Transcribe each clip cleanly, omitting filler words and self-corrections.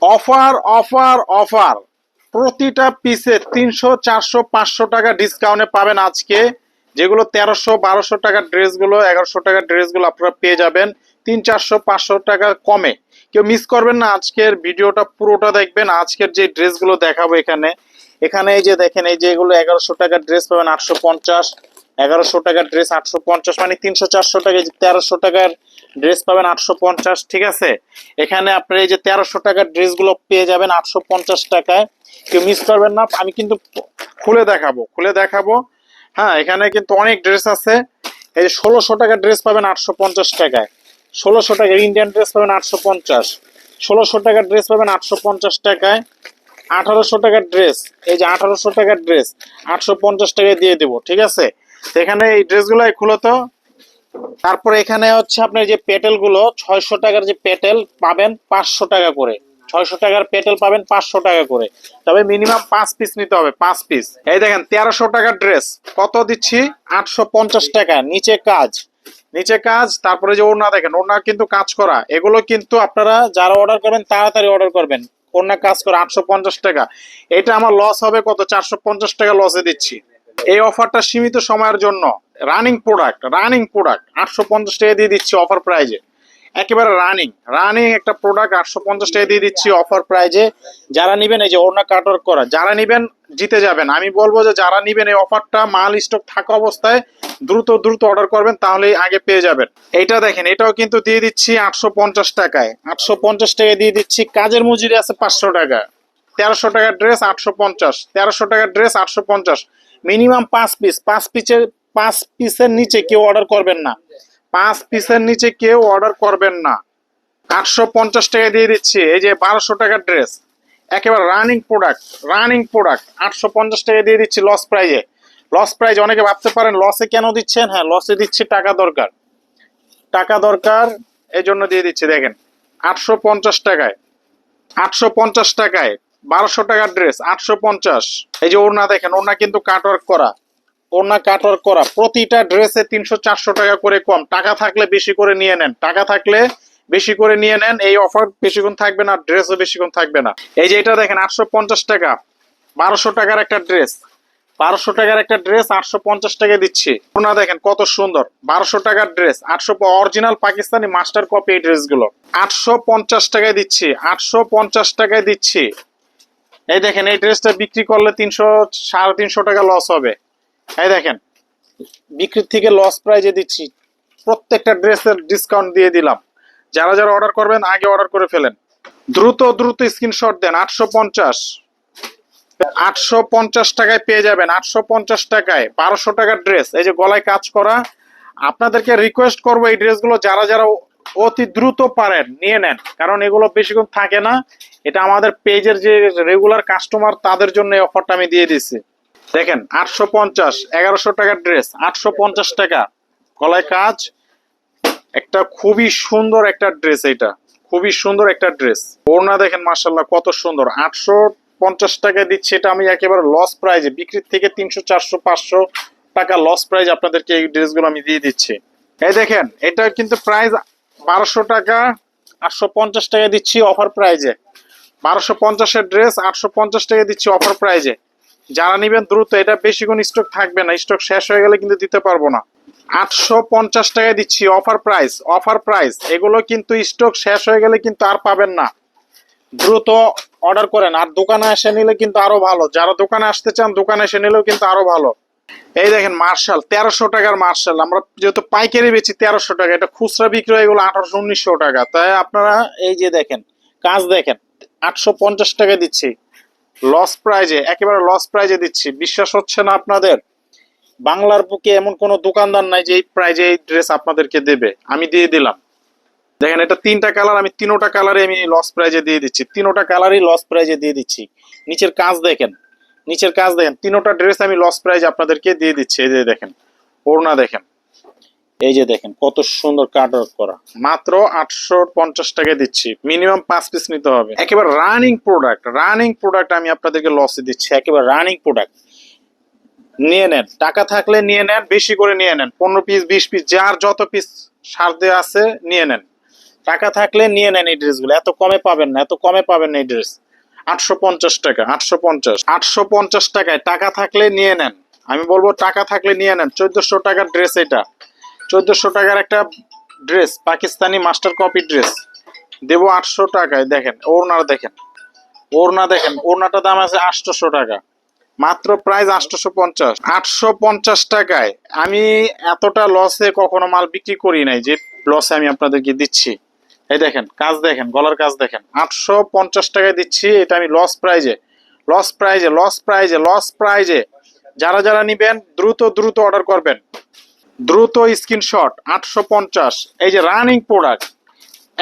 Offer offer offer, প্রতিটা পিসে 300 400 500 টাকা ডিসকাউন্টে পাবেন আজকে। যেগুলো 1300 1200 টাকার ড্রেসগুলো, 1100 টাকার ড্রেসগুলো আপনারা পেয়ে যাবেন 300 400 500 টাকা কমে। কেউ মিস করবেন না, আজকের ভিডিওটা পুরোটা দেখবেন। আজকের যে ড্রেসগুলো দেখাবো এখানে, এখানে এই যে দেখেন, এই যে এগুলো 1100 টাকার ড্রেস পাবেন 850, 1100 টাকার ড্রেস 850, মানে 300 400 টাকা। 1300 টাকার ড্রেস পাবেন 850, ঠিক আছে। এখানে আপনার এই যে 1300 টাকার ড্রেসগুলো পেয়ে যাবেন 850 টাকায়। কেউ মিস করবেন না। আমি কিন্তু খুলে দেখাবো, খুলে দেখাবো। হ্যাঁ, এখানে কিন্তু অনেক ড্রেস আছে। এই যে 1600 টাকার ড্রেস পাবেন 850 টাকায়। 1600 টাকার ইন্ডিয়ান ড্রেস পাবেন 850। 1600 টাকার ড্রেস পাবেন 850 টাকায়। 1800 টাকার ড্রেস, এই যে 1800 টাকার ড্রেস 850 টাকায় দিয়ে দেবো, ঠিক আছে। তো এখানে এই ড্রেসগুলো খুলো তো। তারপরে এখানে হচ্ছে আপনার যে পেটেল গুলো, 600 টাকার যে পেটেল পাবেন 500 টাকা করে। 600 টাকার পেটেল পাবেন 500 টাকা করে। তবে মিনিমাম 5 পিস নিতে হবে, 5 পিস। এই দেখেন 1300 টাকার ড্রেস কত দিচ্ছি, 850 টাকা। নিচে কাজ, নিচে কাজ। তারপরে যে ওড়না দেখেন, ওড়না কিন্তু কাজ করা। এগুলো কিন্তু আপনারা যারা অর্ডার করবেন তাড়াতাড়ি অর্ডার করবেন। ওড়না কাজ করা 850 টাকা। এটা আমার লস হবে কত, 450 টাকা লসে দিচ্ছি। এই অফারটা সীমিত সময়ের জন্য। রানিং প্রোডাক্ট, রানিং প্রোডাক্ট 850 টাকা দিয়ে দিচ্ছি অফার প্রাইজে। একেবারে রানিং, রানিং একটা প্রোডাক্ট 850 টাকা দিয়ে দিচ্ছি অফার প্রাইজে। যারা নিবেন, এই যে ওড়না কাটওয়ার্ক করা, যারা নিবেন জিতে যাবেন। আমি বলবো যে যারা নিবেন এই অফারটা মাল স্টক থাকা অবস্থায় দ্রুত দ্রুত অর্ডার করবেন, তাহলেই আগে পেয়ে যাবেন। এইটা দেখেন, এটাও কিন্তু দিয়ে দিচ্ছি 850 টাকায়। 850 টাকায় দিয়ে দিচ্ছি। কাজের মজুরি আছে 500 টাকা। 1300 টাকার ড্রেস 850, 1300 টাকার ড্রেস 850। মিনিমাম 5 পিস, 5 পিসের 5 পিসের নিচে কেউ অর্ডার করবেন না। 5 পিসের নিচে কেউ অর্ডার করবেন না। 850 টাকা দিয়ে দিচ্ছি। এই যে 1200 টাকার ড্রেস, একেবারে রানিং প্রোডাক্ট, রানিং প্রোডাক্ট 850 টাকা দিয়ে দিচ্ছি লস প্রাইজে। লস প্রাইজ, অনেকে ভাবতে পারেন লসে কেন দিচ্ছেন। হ্যাঁ, লসে দিচ্ছি, টাকা দরকার, টাকা দরকার, এই জন্য দিয়ে দিচ্ছি। দেখেন 850 টাকায়, 850 টাকায় 1200 টাকার ড্রেস 850। এই যে ওড়না দেখেন, ওড়না কিন্তু কাটওয়ার্ক করা, ওড়না কাটওয়ার্ক করা। প্রতিটা ড্রেসে 300 400 টাকা করে কম। টাকা থাকলে বেশি করে নিয়ে নেন, টাকা থাকলে বেশি করে নিয়ে নেন। এই অফার বেশিক্ষণ থাকবে না, ড্রেসও বেশিক্ষণ থাকবে না। এই যে এটা দেখেন 850 টাকা, 1200 টাকার একটা ড্রেস, 1200 টাকার একটা ড্রেস 850 টাকা দিচ্ছি। ওড়না দেখেন কত সুন্দর, 1200 টাকার dress 800, original Pakistani master copy এই ড্রেসগুলো 850 টাকায় দিচ্ছি, 850 টাকায় দিচ্ছি। এই দেখেন, এই ড্রেসটা বিক্রি করলে 300 350 টাকা লস হবে। এই দেখেন, বিক্রির থেকে লস প্রাইজে দিচ্ছি। প্রত্যেকটা ড্রেসের ডিসকাউন্ট দিয়ে দিলাম। যারা যারা অর্ডার করবেন আগে অর্ডার করে ফেলেন, দ্রুত দ্রুত স্ক্রিনশট দেন। 850, 850 টাকায় পেয়ে যাবেন। 850 টাকায় 1200 টাকার ড্রেস, এই যে গলায় কাজ করা। আপনাদেরকে রিকোয়েস্ট করবো এই ড্রেসগুলো যারা যারা অতি দ্রুত পারেন নিয়ে নেন, কারণ এগুলো বেশিক্ষণ থাকে না। এটা আমাদের পেজের যে রেগুলার কাস্টমার তাদের জন্য এই অফারটা আমি দিয়ে দিচ্ছি। দেখেন 850, 1100 টাকার ড্রেস 850 টাকা, গলায় কাজ। একটা খুবই সুন্দর একটা ড্রেস, এটা খুবই সুন্দর একটা ড্রেস। ওড়না দেখেন মাশাল্লাহ কত সুন্দর। 850 টাকায় দিচ্ছে, এটা আমি একেবারে লস প্রাইজে, বিক্রির থেকে 300 400 500 টাকা লস প্রাইজ আপনাদেরকে এই ড্রেসগুলো আমি দিয়ে দিচ্ছি। এই দেখেন, এটা কিন্তু প্রাইস 1200 টাকা, 850 টাকা দিচ্ছি অফার প্রাইজে। 1250-এর ড্রেস 850 টাকা দিচ্ছি অফার প্রাইজে। যারা নিবেন দ্রুত, এটা বেশিক্ষণ স্টক থাকবে না, স্টক শেষ হয়ে গেলে কিন্তু দিতে পারবো না। 850 টাকায় দিচ্ছি অফার প্রাইস, অফার প্রাইস। এগুলো কিন্তু স্টক শেষ হয়ে গেলে কিন্তু আর পাবেন না, দ্রুত অর্ডার করেন। আর দোকানে এসে নিলে কিন্তু আরো ভালো, যারা দোকানে আসতে চান দোকানে এসে নিলেও কিন্তু আরো ভালো। এই দেখেন মার্শাল, 1300 টাকার মার্শাল। আমরা যেহেতু পাইকারি বেচি 1300 টাকা, এটা খুচরা বিক্রি হয় এগুলো 1800 1900 টাকা। তাই আপনারা এই যে দেখেন, কাজ দেখেন, 850 টাকা দিচ্ছি লস প্রাইজে, একেবারে লস প্রাইজে দিচ্ছি। বিশ্বাস হচ্ছে না আপনাদের? বাংলার বুকে এমন কোনো দোকানদার নাই যে এই প্রাইজে এই ড্রেস আপনাদেরকে দেবে। আমি দিয়ে দিলাম। দেখেন, এটা 3টা কালার, আমি 3টা কালারে আমি লস প্রাইজে দিয়ে দিচ্ছি, 3টা কালারই লস প্রাইজে দিয়ে দিচ্ছি। নিচের কাজ দেখেন, নিচের কাজ দেখেন, 3টা ড্রেস আমি লস প্রাইজ আপনাদেরকে দিয়ে দিচ্ছি। এই যে দেখেন, ওড়না দেখেন, এই যে দেখেন কত সুন্দর কাট ওয়ার্ক করা। মাত্র 850 টাকায় দিচ্ছি। মিনিমাম 5 পিস নিতে হবে। একেবারে রানিং প্রোডাক্ট, রানিং প্রোডাক্ট আমি আপনাদেরকে লসে দিচ্ছি, একেবারে রানিং প্রোডাক্ট। নিয়ে নেন, টাকা থাকলে নিয়ে নেন, বেশি করে নিয়ে নেন, 15 পিস 20 পিস, যার যত পিস সার দেওয়া আছে নিয়ে নেন। টাকা থাকলে নিয়ে নেন এই ড্রেসগুলো, এত কমে পাবেন না, এত কমে পাবেন না এই ড্রেস। 850 টাকা, 850 টাকায় টাকা থাকলে নিয়ে নেন। আমি বলবো টাকা থাকলে নিয়ে নেন। 1400 টাকার ড্রেস এটা, 1400 টাকার একটা dress, Pakistani master copy dress, দেবো 800 টাকায়। দেখেন ওড়না, দেখেন ওড়না, দেখেন ওড়নাটার দাম আছে 800 টাকা, মাত্র প্রাইস 850। 850 টাকায় আমি এতটা লসে কখনো মাল বিক্রি করি নাই যে লসে আমি আপনাদেরকে দিচ্ছি। এই দেখেন কাজ, দেখেন গলার কাজ, দেখেন 850 টাকায় দিচ্ছি এটা আমি লস প্রাইজে, লস প্রাইজে, লস প্রাইজে, লস প্রাইজে। যারা যারা নিবেন দ্রুত দ্রুত অর্ডার করবেন, দ্রুত স্ক্রিনশট। 850, এই যে রানিং প্রোডাক্ট,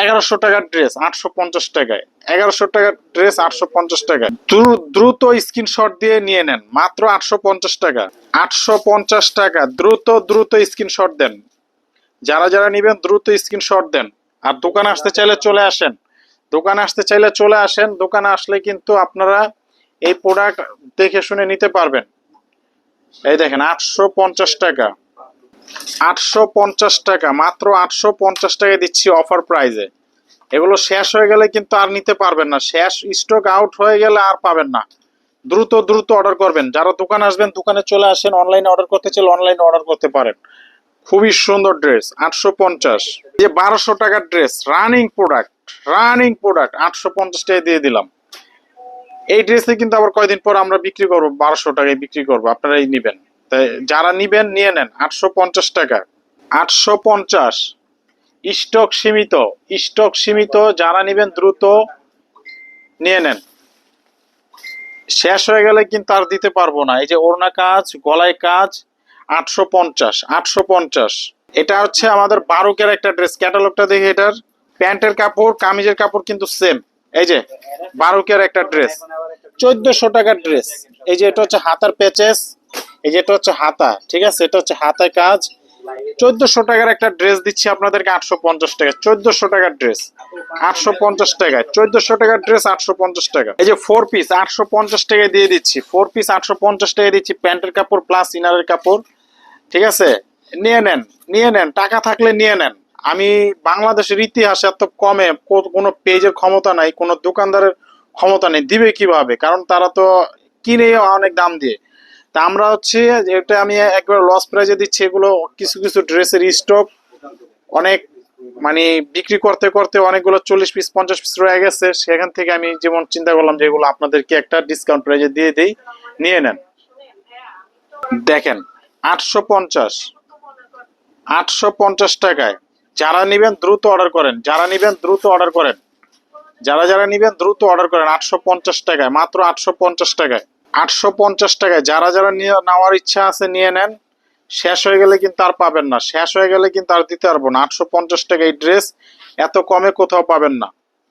1100 টাকার ড্রেস 850 টাকায়, 1100 টাকার ড্রেস 850 টাকায়। দ্রুত স্ক্রিনশট দিয়ে নিয়ে নেন, মাত্র 850 টাকা, 850 টাকা। দ্রুত দ্রুত স্ক্রিনশট দেন, যারা যারা নিবেন দ্রুত স্ক্রিনশট দেন। আর দোকানে আসতে চাইলে চলে আসেন, দোকানে আসতে চাইলে চলে আসেন। দোকানে আসলে কিন্তু আপনারা এই প্রোডাক্ট দেখে শুনে নিতে পারবেন। এই দেখেন 850 টাকা, 850 টাকা, মাত্র 850 টাকায় দিচ্ছি অফার প্রাইজে। এগুলো শেষ হয়ে গেলে কিন্তু আর নিতে পারবেন না, শেষ স্টক আউট হয়ে গেলে আর পাবেন না। দ্রুত দ্রুত অর্ডার করবেন, যারা দোকানে আসবেন দোকানে চলে আসেন, অনলাইনে অর্ডার করতে চাইলে অনলাইনে অর্ডার করতে পারেন। খুবই সুন্দর ড্রেস 850। যে 1200 টাকার dress, running product, running product 850 টাকায় দিয়ে দিলাম। এই ড্রেসে কিন্তু আবার কয়দিন পর আমরা বিক্রি করবো, 1200 টাকায় বিক্রি করবো, আপনারাই নিবেন। তাই যারা নিবেন নিয়ে নেন। 850 টাকা, 850। স্টক সীমিত, স্টক সীমিত, যারা নিবেন দ্রুত নিয়ে নেন, শেষ হয়ে গেলে কিন্তু আর দিতে পারবো না। এই যে ওড়না কাজ, গলায় কাজ, 850, 850। এটা হচ্ছে আমাদের বারুকের একটা ড্রেস, ক্যাটালগটা দেখে এটার প্যান্টের কাপড় কামিজের কাপড় কিন্তু সেম। এই যে বারুকের একটা ড্রেস, 1400 টাকার ড্রেস। এই যে এটা হচ্ছে হাতার প্যাচেস, এই যে এটা হচ্ছে হাতা, ঠিক আছে, এটা হচ্ছে হাতায় কাজ। 1400 টাকার একটা ড্রেস দিচ্ছি আপনাদেরকে 850 টাকা, 1400 টাকার ড্রেস 850 টাকায়, 1400 টাকার ড্রেস 850 টাকা। এই যে 4 পিস 850 টাকায় দিয়ে দিচ্ছি, 4 পিস 850 টাকায় দিচ্ছি, প্যান্টের কাপড় প্লাস ইনারের কাপড়, ঠিক আছে। নিয়ে নেন, নিয়ে নেন, টাকা থাকলে নিয়ে নেন। আমি বাংলাদেশের ইতিহাসে এত কমে কোনো পেজের ক্ষমতা নাই, কোনো দোকানদারের ক্ষমতা নেই, দিবে কিভাবে, কারণ তারা তো কিনে অনেক দাম দিয়ে। তা আমরা হচ্ছে যেটা আমি একবার লস প্রাইজে দিচ্ছি। এগুলো কিছু কিছু ড্রেসের স্টক অনেক, মানে বিক্রি করতে করতে অনেকগুলো 40 পিস 50 পিস রয়ে গেছে, সেখান থেকে আমি যেমন চিন্তা করলাম যে এগুলো আপনাদেরকে একটা ডিসকাউন্ট প্রাইজে দিয়ে দেই, নিয়ে নেন। দেখেন 850, 850 টাকায়। যারা নিবেন দ্রুত অর্ডার করেন, যারা নিবেন দ্রুত অর্ডার করেন, যারা যারা নিবেন দ্রুত অর্ডার করেন। 850 টাকায়, মাত্র 850 টাকায়, 850 টাকায়। যারা যারা নেওয়ার ইচ্ছা আছে নিয়ে নেন, শেষ হয়ে গেলে কিন্তু আর পাবেন না, শেষ হয়ে গেলে কিন্তু আর দিতে পারবো না। 850 টাকায় এই ড্রেস এত কমে কোথাও পাবেন না।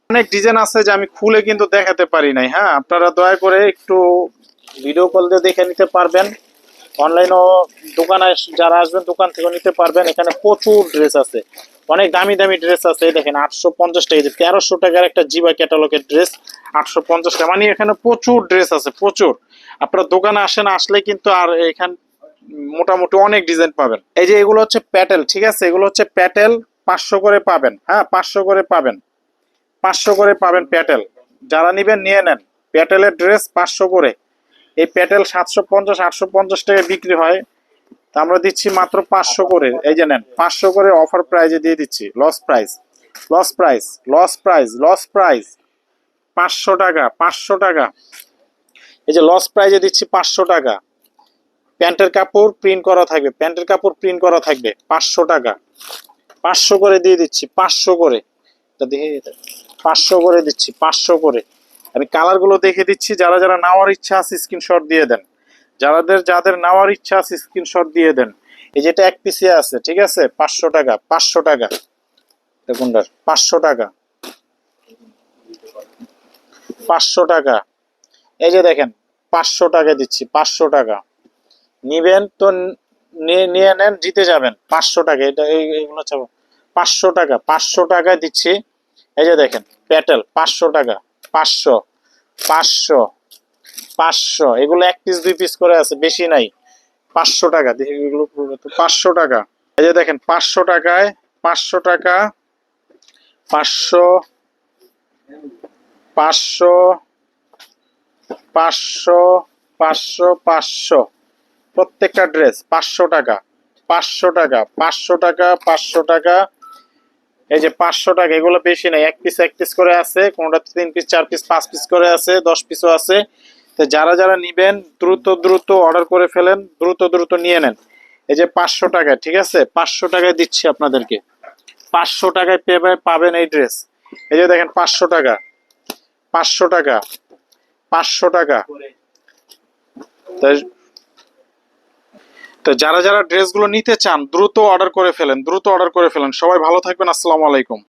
অনেক ডিজাইন আছে যে আমি খুলে কিন্তু দেখাতে পারি নাই। হ্যাঁ, আপনারা দয়া করে একটু ভিডিও কল দিয়ে দেখে নিতে পারবেন। অনলাইনও দোকানে যারা আসবেন দোকান থেকেও নিতে পারবেন। এখানে প্রচুর ড্রেস আছে, অনেক দামি দামি ড্রেস আছে। এই দেখেন 850 টাকা, 1300 টাকার একটা জিবা ক্যাটালগের ড্রেস 850 টাকা। মানে এখানে প্রচুর ড্রেস আছে, প্রচুর। আপনারা দোকানে আসেন, আসলে কিন্তু আর এখান মোটামুটি অনেক ডিজাইন পাবেন। এই যে এগুলো হচ্ছে প্যাটেল, ঠিক আছে, এগুলো হচ্ছে প্যাটেল, 500 করে পাবেন। হ্যাঁ, 500 করে পাবেন, 500 করে পাবেন প্যাটেল। যারা নিবেন নিয়ে নেন, প্যাটেলের ড্রেস 500 করে। এই প্যাটেল 750 850 টাকায় বিক্রি হয়, তা আমরা দিচ্ছি মাত্র 500 করে। এই যে নেন, 500 করে অফার প্রাইজে দিয়ে দিচ্ছি। Loss price, loss price, loss price, loss price, 500 টাকা, 500 টাকা। এই যে লস প্রাইজে দিচ্ছি 500 টাকা। প্যান্টের কাপড় প্রিন্ট করা থাকবে, প্যান্টের কাপড় প্রিন্ট করা থাকবে, 500 টাকা, 500 করে দিয়ে দিচ্ছি, 500 করে। এটা দেখে 500 করে দিচ্ছি, 500 করে। আমি কালার গুলো দেখে দিচ্ছি, যারা যারা নেওয়ার ইচ্ছা আছে স্ক্রিনশট দিয়ে দেন, যাদের যাদের নেওয়ার ইচ্ছা আছে স্ক্রিনশট দিয়ে দেন। এই যেটা এক পিসে আছে, ঠিক আছে, 500 টাকা, 500 টাকা। দেখুনটার 500 টাকা, 500 টাকা। এই যে দেখেন 500 টাকা দিচ্ছি, 500 টাকা। নিবেন তো নিয়ে নেন, জিতে যাবেন। 500 টাকা, এটা এইগুলো চাবো 500 টাকা, 500 টাকায় দিচ্ছি। এই যে দেখেন প্যাটেল 500 টাকা, 500, 500, 500। এগুলো এক পিস 2 পিস করে আছে, বেশি নাই। 500 টাকা, দেখি এগুলো 500 টাকা। এই যে দেখেন 500 টাকায়, 500 টাকা, 500 500 500 500 500 প্রত্যেকটা ড্রেস 500 টাকা 500 টাকা 500 টাকা 500 টাকা। এই যে 500 টাকা, এগুলো বেশি নাই, এক পিস করে আছে, কোনটা 3 পিস 4 পিস 5 পিস করে আছে, 10 পিসও আছে। তো যারা যারা নিবেন দ্রুত দ্রুত অর্ডার করে ফেলেন, দ্রুত দ্রুত নিয়ে নেন। এই যে 500 টাকা, ঠিক আছে, 500 টাকায় দিচ্ছি আপনাদেরকে, 500 টাকায় পাবেন এই ড্রেস। এই যে দেখেন 500 টাকা 500 টাকা 500 টাকা। তো যারা যারা ড্রেসগুলো নিতে চান দ্রুত অর্ডার করে ফেলেন, দ্রুত অর্ডার করে ফেলেন। সবাই ভালো থাকবেন, আসসালামু আলাইকুম।